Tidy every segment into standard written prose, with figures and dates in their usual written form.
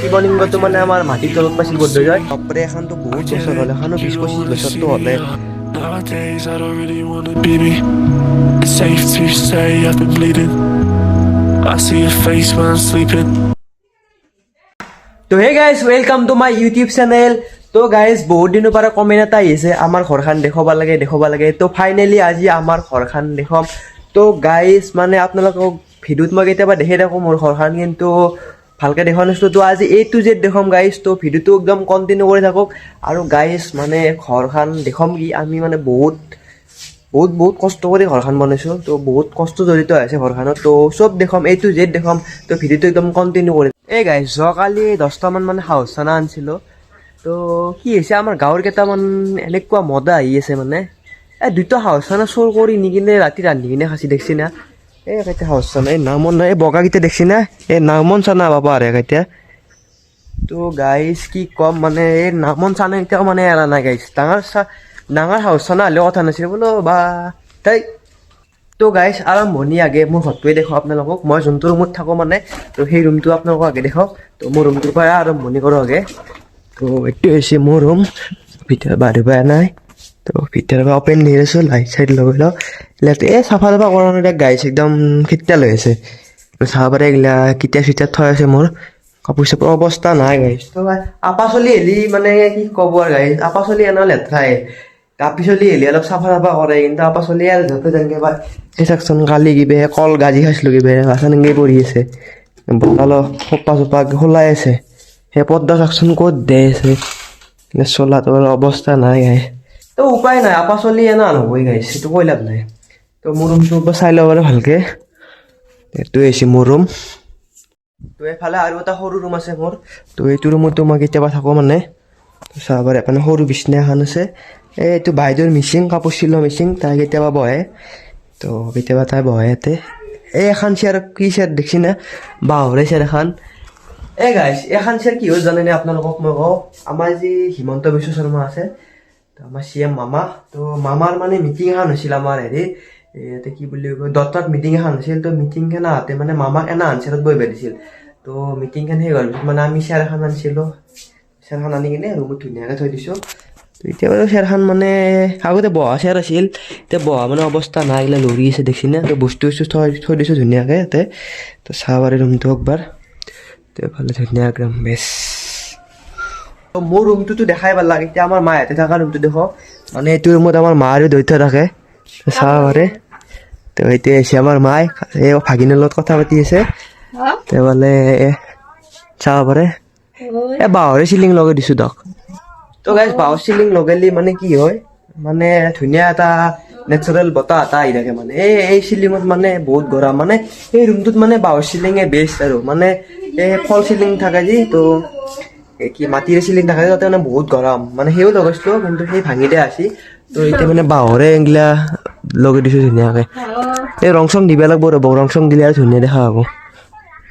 শিৱলিংগটো মানে আমাৰ মাটিৰ তলত পাইছিল বোধহয় বাপৰে এখনতো বহুত বছৰ হ'ল এখনো 20-25 বছৰটো হ'লে Nowadays I don't really wanna be me. It's safe to say I've been bleeding. I see your face when I'm sleeping. তো hey guys welcome to my YouTube channel. তো গাইজ বহুত দিনৰ পৰা কমেণ্ট এটা আহিছে আমাৰ ঘৰখন দেখাব লাগে। তো ফাইনেলি আজি আমাৰ ঘৰখন দেখাম। তো গাইজ মানে আপোনালোকক ভিডিঅ'ত মই কেতিয়াবা দেখি থাকোঁ মোৰ ঘৰখন, কিন্তু ভালকৈ দেখা নাছিলোঁ। তো আজি A to Z দেখাম গাইজ। তো ভিডিঅ'টো একদম কণ্টিনিউ কৰি থাকক। আৰু গাইজ মানে ঘৰখন দেখাম কি আমি মানে বহুত কষ্ট কৰি ঘৰখন বনাইছোঁ। তো বহুত কষ্ট জড়িত আছে ঘৰখনত। তো চব দেখাম A to Z দেখাম। তো ভিডিঅ'টো একদম কণ্টিনিউ কৰি এই গাইজ যোৱাকালি 10টামান মানে হাউচ চানা আনিছিলোঁ। তো কি হৈছে আমাৰ গাঁৱৰ কেইটামান এনেকুৱা মদা আহি আছে মানে দুটা হাউচ চানা চোৰ কৰি নি কিনে ৰাতি ৰান্ধি কিনে খাচি দেখছি না। এই কেইটা হাউচ চানা এই নামন এই বগাকেইটা দেখছি না, এই নামন চানা পাবা আৰু কেইটা। তো গাইজ কি ক'ম মানে এই নামন চানা এতিয়াও মানে এৰা নাই গাইজ। ডাঙৰ হাউচ চানা হ'লেও কথা নাছিল বোলো বা তাই। তো গাইজ আৰম্ভণি আগে মোৰ ঘৰটোৱে দেখোঁ আপোনালোকক। মই যোনটো ৰুমত থাকোঁ মানে তো সেই ৰুমটো আপোনালোকক আগে দেখাওক। তো মোৰ ৰুমটোৰ পৰা আৰম্ভণি কৰোঁ আগে। তো এইটো হৈছে মোৰ ৰুম, ভিতৰত বাহিৰ পৰা নাই। তো ভিতৰৰ পৰা অপেন দি আছোঁ, লাইট চাইট লগাই লওঁ। এইবিলাক এই চাফা কৰা নাই গাইজ, একদম খিতকাল হৈ আছে। চাব পাৰে এইগিলা কিতাপ থৈ আছে মোৰ কাপোৰ চাপোৰ অৱস্থা নাই গাইজ। তো আপা চলি হেলি মানে কি ক'ব আৰু গাইজ, আপা চলি এনেও লেতেৰাই। আপি চলি হেলি অলপ চাফা কৰে, কিন্তু আপা চলি আৰু য'তে যেনেকৈ পায় সেই চাকচোন কালি কিবে কল গাজি খাইছিলোঁ কিবে বাচন এনেকৈ পৰি আছে। বটালো সোপা চোপা খোলাই আছে, সেই পৰ্দা চাকচোন ক'ত দে আছে। চলাটো অৱস্থা নাই গাই। তো উপায় নাই, আপা চলি এনে নহবই গাইছ, সেইটো কৈ লাভ নাই। তো মোৰ ৰুমটো চাই ল'ব পাৰে ভালকৈ। এইটো হৈছে মোৰ ৰুম। তো এইফালে আৰু এটা সৰু ৰুম আছে মোৰ। তো এইটো ৰুমতো মই কেতিয়াবা থাকোঁ মানে। চাব পাৰে মানে সৰু বিচনা এখন আছে। এইটো বাইদেউৰ মিচিং, কাপোৰ চিলোৱা মিচিং, তাই কেতিয়াবা বহে। তো কেতিয়াবা তাই বহে ইয়াতে। এই এখন চেয়াৰ কি চেয়াৰ দেখছি না, বাঁহৰে চেয়াৰ এখন। এই গাইছ এখন চেয়াৰ কি হয় জানেনে আপোনালোকক মই কওঁ। আমাৰ যি হিমন্ত বিশ্ব শৰ্মা আছে, তো আমাৰ CM মামা, তো মামাৰ মানে মিটিং এখন হৈছিল আমাৰ হেৰি ইয়াতে কি বুলি কয় দত্তত মিটিং এখন হৈছিল। তো মিটিংখন আহোঁতে মানে মামাক এনা চেয়াৰত বহিব দিছিল। তো মিটিংখন সেই হ'ল মানে আমি চেয়াৰ এখন আনিছিলোঁ, চেয়াৰখন আনি কিনে ৰুমত ধুনীয়াকৈ থৈ দিছোঁ। তো এতিয়া বাৰু চেয়াৰখন মানে আগতে বহা চেয়াৰ আছিল, এতিয়া বহা মানে অৱস্থা নাই, এইগিলা লৰি আছে দেখছি না। তো বস্তু থৈ দিছোঁ ধুনীয়াকৈ ইয়াতে। তো চাব পাৰে ৰুমটো একবাৰ। তো এইফালে ধুনীয়া একদম বেছ। তো মোৰ ৰুমটোতো দেখাই ভাল লাগে। এতিয়া আমাৰ মাহঁতে থকা ৰুমটো দেখক, মানে এইটো ৰুমত আমাৰ মা আৰু দেউতা থাকে। চাব পাৰে। তো এতিয়া হৈছে আমাৰ মায়ে এই ভাগিনৰ লগত কথা পাতি আছে। তেতিয়াহ'লে চাব পাৰে বাঁহৰে চিলিং লগাই দিছোঁ দক। তো গাইজ বাঁহৰ চিলিং লগালে মানে কি হয়, মানে ধুনীয়া এটা নেচাৰেল বতাহ এটা আহি থাকে মানে। এই চিলিঙত মানে বহুত গৰম, মানে এই ৰুমটোত মানে বাঁহৰ চিলিঙে বেষ্ট আৰু মানে এই ফল চিলিং থাকে যি, তো কি মাটিৰে চিলিং থাকে তাতে মানে বহুত গৰম, মানে সেইও লগাইছিলোঁ কিন্তু সেই ভাঙি দিয়া আছিল। তো এতিয়া মানে বাঁহৰে এইগিলা লগাই দিছোঁ ধুনীয়াকৈ। এই ৰং চং দিব লাগিব ৰ'ব, ৰং চং দিলে আৰু ধুনীয়া দেখা হ'ব।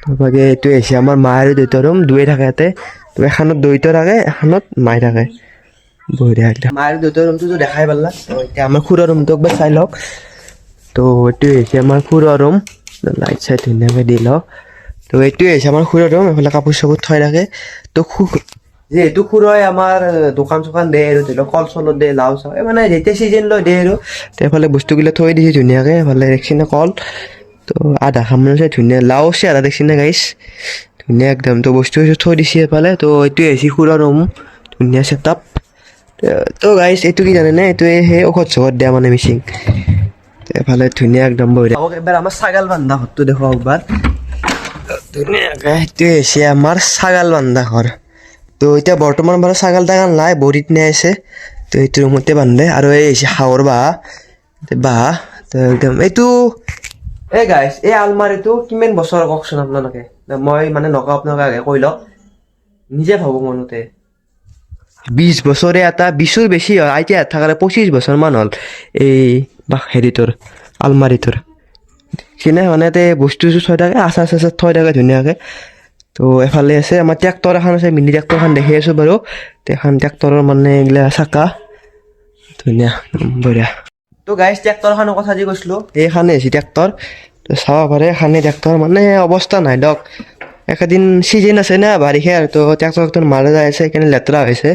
তাৰপৰা এইটো হৈছে আমাৰ মা আৰু দেউতাৰ ৰুম, দুয়ে থাকে ইয়াতে। তো এখনত দেউতা থাকে, এখনত মায়ে থাকে। বঢ়িয়া একদম। মা আৰু দেউতাৰ ৰুমটোতো দেখাই পালা। তো এতিয়া আমাৰ খুড়াৰ ৰুমটো একবাৰ চাই লওক। তো এইটোৱে হৈছে আমাৰ খুড়াৰ ৰুম, লাইট চাইট ধুনীয়াকৈ দি লওক। তো এইটোৱে হৈছে আমাৰ খুড়াৰ ৰুম, এইফালে কাপোৰ চাপোৰ থৈ থাকে। তো যিহেতু খুড়াই আমাৰ দোকান চোকান দিয়ে আৰু ধৰি লওক কল চলত দিয়ে, লাও চাও এই মানে যেতিয়া ছিজন লৈ দিয়ে আৰু। তো এইফালে বস্তুবিলাক থৈ দিছে ধুনীয়াকৈ, এইফালে দেখছি না কল। তো আধা খাম আছে ধুনীয়া লাও চেহাৰা দেখছি না গাইছ, ধুনীয়া একদম। তো বস্তু থৈ দিছে এইফালে। তো এইটোৱে হৈছে খুড়াৰ ৰুম, ধুনীয়া ছেট আপ। তো গাইছ এইটো কি জানেনে, এইটোৱে সেই ঔষধ চৌষধ দিয়া মানে মিচিং। এফালে ধুনীয়া একদম বঢ়িয়া। এবাৰ আমাৰ ছাগাল বান্ধা ঘৰটো দেখুৱাওক একবাৰ ধুনীয়াকৈ। সেইটোৱে হৈছে আমাৰ ছাগাল বান্ধা ঘৰ। তো এতিয়া বৰ্তমান বাৰু ছাগাল তাগাল নাই, বৰিত নে আছে। তো এইটো ৰুমতে বান্ধে। আৰু এই হৈছে হাঁহৰ বাঁহ। তো একদম এইটো এই গাইছ এই আলমাৰিটো কিমান বছৰ কওকচোন আপোনালোকে, মই মানে নকওঁ আপোনালোকে আগে কৈ লওক, নিজে ভাবক মনতে। 20 বছৰে এটা 20ৰ বেছি হয়, এতিয়া থাকালে 25 বছৰমান হ'ল এই হেৰিটোৰ আলমাৰিটোৰ। কিনে মানে বস্তু থৈ থাকে, আচাৰ চাচাৰ থৈ থাকে ধুনীয়াকৈ। তো এফালে আছে আমাৰ ট্ৰেক্টৰ এখন আছে, মিনি ট্ৰেক্টৰ এখন দেখি আছোঁ বাৰু। এখন ট্ৰেক্টৰৰ মানে এইগিলা চাকা ধুনীয়া বঢ়িয়া। তো গাইছ ট্ৰেক্টৰখনৰ কথা যি কৈছিলোঁ, এইখনে হৈছে ট্ৰেক্টৰ। তো চাব পাৰে এখনে ট্ৰেক্টৰ, মানে অৱস্থা নাই দক। একেদিন চিজন আছে না বাৰিষা আৰু তো ট্ৰেক্টৰ মাৰা যাই আছে সেইকাৰণে লেতেৰা হৈছে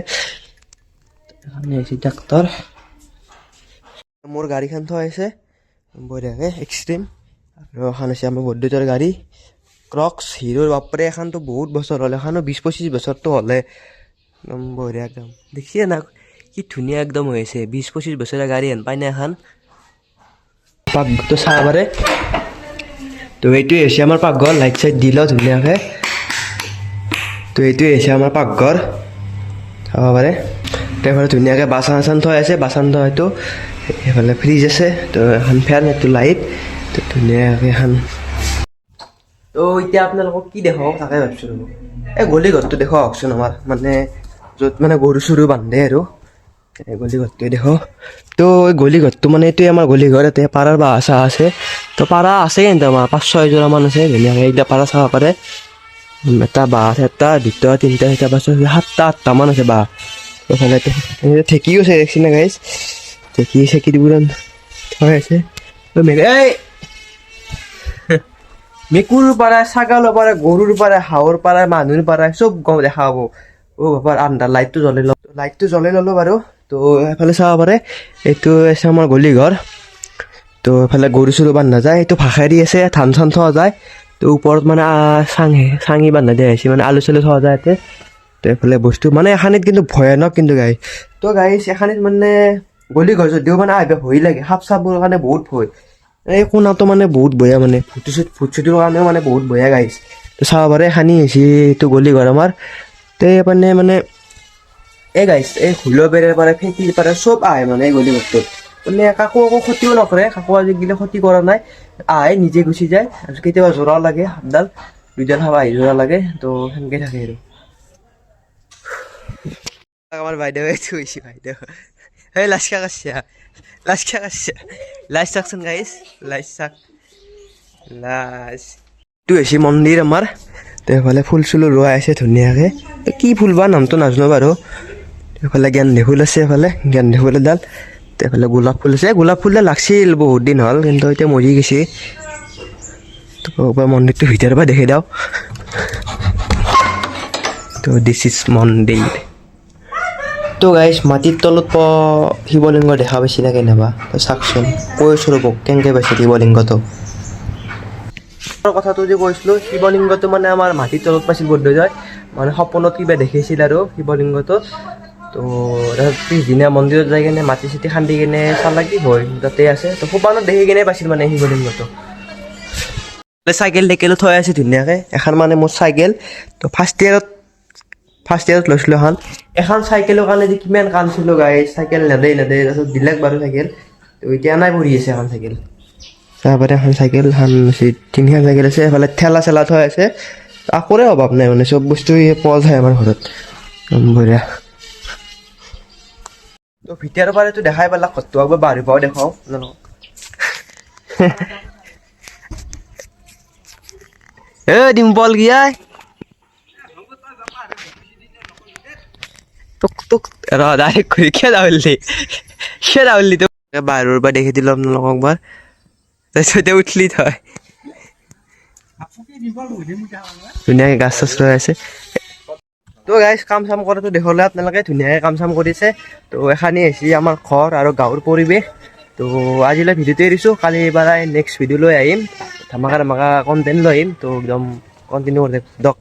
এখানে আছে ট্ৰেক্টৰ মোৰ গাড়ীখন থোৱা আছে বঢ়িয়াকৈ এক্সট্ৰিম আৰু এখন আছে আমাৰ বৈদ্যুতৰ গাড়ী ক্ৰক্স হিৰোৰ বাপৰে এখনতো বহুত বছৰ হ'ল এখনো 20-25 বছৰটো হ'লে একদম বঢ়িয়া একদম দেখিছে না কি ধুনীয়া একদম হৈ আছে 20-25 বছৰীয়া গাড়ী হেন পাই না এখন পাকঘৰটো চাব পাৰে তো এইটোৱে হৈছে আমাৰ পাকঘৰ লাইট চাইট দি লওঁ ধুনীয়াকৈ তো এইটোৱে হৈছে আমাৰ পাকঘৰ চাব পাৰে তো এইফালে ধুনীয়াকৈ বাচন চাচন থোৱা আছে বাচন থোৱাটো এইফালে ফ্ৰিজ আছে তো এখন ফেন এইটো লাইট তো ধুনীয়াকৈ এখন তো এতিয়া আপোনালোকক কি দেখাওঁ তাকে ভাবিছোঁ ৰ'ব এই গলি ঘৰটো দেখুৱাওকচোন আমাৰ মানে য'ত মানে গৰু চৰু বান্ধে আৰু এই গলি ঘৰটোৱে দেখুৱাওঁ তো এই গলি ঘৰটো মানে এইটোৱে আমাৰ গলি ঘৰ ইয়াতে পাৰাৰ বাঁহ চাহ আছে তো পাৰা আছে কিন্তু আমাৰ 5-6 যোৰামান আছে ধুনীয়াকৈ এইবিলাক পাৰা চাব পাৰে এটা বাঁহ এটা দুটা তিনিটা চাৰিটা পাঁচটা 7টা-8টামান আছে বাঁহ এইফালে ঠেকিও আছে দেখছি না গাইজ ঠেকি চেকি দিবলৈ থৈ আছে এই মেকুৰীৰ পৰা ছাগলৰ পৰা গৰুৰ পৰা হাঁহৰ পৰা মানুহৰ পৰা চব গম দেখা পাব অ' বাবা আন্ধাৰ লাইটটো জ্বলাই ল'লোঁ বাৰু তো এফালে চাব পাৰে এইটো আছে আমাৰ গলি ঘৰ তো এফালে গৰু চৰু বান্ধা যায় এইটো ভাষাৰি আছে ধান চান থোৱা যায় তো ওপৰত মানে চাঙি বান্ধা দিয়া হৈছে মানে আলু চালু থোৱা যায় ইয়াতে তো এইফালে বস্তু মানে এখানিত কিন্তু ভয়ানক কিন্তু গাইছ তো গাইছ এখানিত মানে গলি ঘৰ যদিও মানে আহিব ভয় লাগে সাপ চাপৰ কাৰণে বহুত ভয় এই কোণাটো মানে বহুত বয়া মানে ফুট চুটিৰ কাৰণেও মানে বহুত বয়া গাইছ তো চাব পাৰে খানি হৈছে এইটো গলি ঘৰ আমাৰ তো মানে এই গাইছ এই হুলৰ বেৰৰ পৰা ফেটিৰ পৰা চব আহে মানে এই গলি ঘৰটোত মানে কাকো ক্ষতিও নকৰে কাকো আজিকালি ক্ষতি কৰা নাই আহে নিজে গুচি যায় আৰু কেতিয়াবা জোৰা লাগে সাপডাল দুইডাল সাপ আহি জোৰা লাগে তো সেনেকৈ থাকে আৰু আমার বাইদেউ থুইছি বাইদেউ এই লাস্কা কাছে লাইচ চাকচোন গাইছ লাইচ চাক লাইচ এইটো হৈছে মন্দিৰ আমাৰ তো এইফালে ফুল চুল ৰোৱা আছে ধুনীয়াকৈ কি ফুল বা নামটো নাজানো বাৰু এইফালে গেন্দে ফুল আছে এইফালে গেন্দে ফুল এডাল তো এইফালে গোলাপ ফুল আছে গোলাপ ফুলডাল লাগছিল বহুত দিন হ'ল কিন্তু এতিয়া মৰি গৈছে তো মন্দিৰটো ভিতৰৰ পৰা দেখি দিওঁ তো দিছ ইজ মন্দিৰ তো গাইছ মাটিৰ তলত শিৱলিংগ দেখা পাইছি না কেনেবা তো চাকচোন কৈছোঁ ৰ'ব কেনেকৈ পাইছে শিৱলিংগটো কথাটো যে কৈছিলোঁ শিৱলিংগটো মানে আমাৰ মাটিৰ তলত পাইছিল বোধহয় মানে সপোনত কিবা দেখিছিল আৰু শিৱলিংগটো তো তাৰপিছত পিছদিনা মন্দিৰত যাই কিনে মাটি চাটি খান্দি কিনে চালা কি হয় তাতে আছে তো সপোনত দেখি কিনে পাইছিল মানে শিৱলিংগটো চাইকেল টেকেলো থৈ আছে ধুনীয়াকৈ এখন মানে মোৰ চাইকেল তো ফাৰ্ষ্ট ইয়াৰত লৈছিলোঁ এখন চাইকেলৰ কাৰণে যে কিমান কান্দিছিলোঁ গাইছ চাইকেল নেদেই তাৰপিছত দিলাক বাৰু চাইকেল তো এতিয়া নাই পৰি আছে এখন চাইকেল তাৰপৰা এখন চাইকেল তিনিখন চাইকেল আছে এফালে ঠেলা চেলা থৈ আছে আকোৰে অভাৱ নাই মানে চব বস্তু পোৱা যায় আমাৰ ঘৰত বঢ়িয়া তো ভিতৰৰ পৰাতো দেখাই পালা ঘৰটো আকৌ বাহিৰ পৰাও দেখাওঁ ডিম্পল গিয়াই তোক ডাইৰেক্ট কৰি কিয় যাবলি তো বাহিৰৰ পৰা দেখি দিলোঁ আপোনালোকক একবাৰ তাৰপিছতে উঠলি তই ধুনীয়াকৈ গাছ চাছ লৈ আছে তো গাইছ কাম চাম কৰাটো দেখলে আপোনালোকে ধুনীয়াকৈ কাম চাম কৰিছে তো এখানি আহিছে আমাৰ ঘৰ আৰু গাঁৱৰ পৰিৱেশ তো আজিলৈ ভিডিঅ'টো এৰিছোঁ কালি এবাৰ নেক্সট ভিডিঅ' লৈ আহিম ধামাকা কণ্টেণ্ট লৈ আহিম তো একদম কণ্টিনিউ কৰি দিয়ক